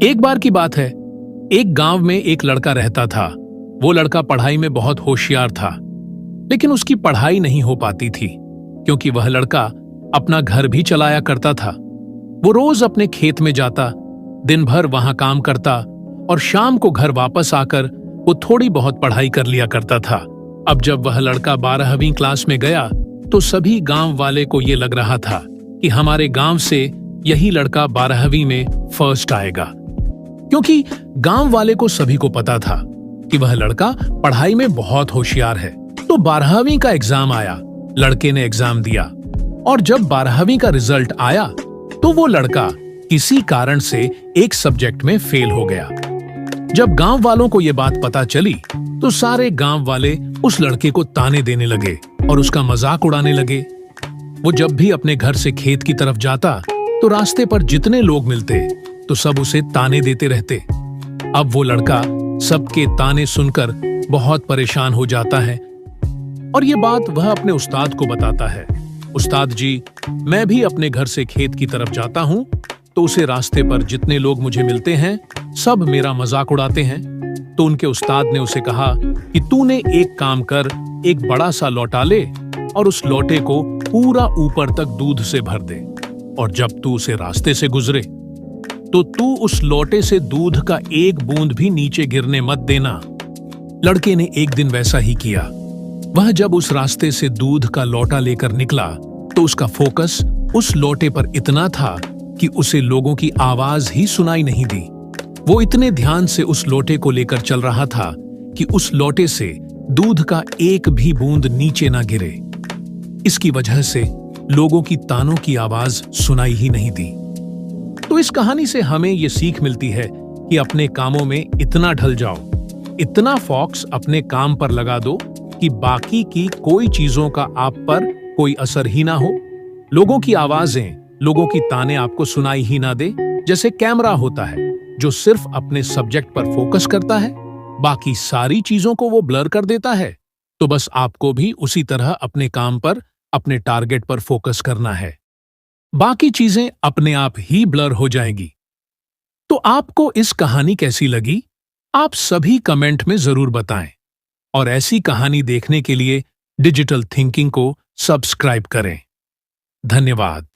एक बार की बात है, एक गांव में एक लड़का रहता था। वो लड़का पढ़ाई में बहुत होशियार था, लेकिन उसकी पढ़ाई नहीं हो पाती थी क्योंकि वह लड़का अपना घर भी चलाया करता था। वो रोज अपने खेत में जाता, दिन भर वहां काम करता और शाम को घर वापस आकर वो थोड़ी बहुत पढ़ाई कर लिया करता था। अब जब वह लड़का 12वीं क्लास में गया तो सभी गांव वाले को ये लग रहा था कि हमारे गांव से यही लड़का 12वीं में फर्स्ट आएगा, क्योंकि गांव वाले को सभी को पता था कि वह लड़का पढ़ाई में बहुत होशियार है। तो 12वीं का एग्जाम आया, लड़के ने एग्जाम दिया और जब 12वीं का रिजल्ट आया तो वो लड़का किसी कारण से एक सब्जेक्ट में फेल हो गया। जब गांव वालों को ये बात पता चली तो सारे गांव वाले उस लड़के को ताने देने लगे और उसका मजाक उड़ाने लगे। वो जब भी अपने घर से खेत की तरफ जाता तो रास्ते पर जितने लोग मिलते तो सब उसे ताने देते रहते। अब वो लड़का सबके ताने सुनकर बहुत परेशान हो जाता है और ये बात वह अपने उस्ताद को बताता है। उस्ताद जी, मैं भी अपने घर से खेत की तरफ जाता हूँ तो उसे रास्ते पर जितने लोग मुझे मिलते हैं सब मेरा मजाक उड़ाते हैं। तो उनके उस्ताद ने उसे कहा कि तूने एक काम कर, एक बड़ा सा लौटा ले और उस लोटे को पूरा ऊपर तक दूध से भर दे और जब तू उसे रास्ते से गुजरे तो तू उस लोटे से दूध का एक बूंद भी नीचे गिरने मत देना। लड़के ने एक दिन वैसा ही किया। वह जब उस रास्ते से दूध का लोटा लेकर निकला तो उसका फोकस उस लोटे पर इतना था कि उसे लोगों की आवाज ही सुनाई नहीं दी। वो इतने ध्यान से उस लोटे को लेकर चल रहा था कि उस लोटे से दूध का एक भी बूंद नीचे ना गिरे। इसकी वजह से लोगों की तानों की आवाज सुनाई ही नहीं दी। तो इस कहानी से हमें ये सीख मिलती है कि अपने कामों में इतना ढल जाओ, इतना फोकस अपने काम पर लगा दो कि बाकी की कोई चीजों का आप पर कोई असर ही ना हो। लोगों की आवाजें, लोगों की ताने आपको सुनाई ही ना दे। जैसे कैमरा होता है जो सिर्फ अपने सब्जेक्ट पर फोकस करता है, बाकी सारी चीजों को वो ब्लर कर देता है। तो बस आपको भी उसी तरह अपने काम पर, अपने टारगेट पर फोकस करना है। बाकी चीजें अपने आप ही ब्लर हो जाएंगी। तो आपको इस कहानी कैसी लगी? आप सभी कमेंट में जरूर बताएं और ऐसी कहानी देखने के लिए डिजिटल थिंकिंग को सब्सक्राइब करें। धन्यवाद।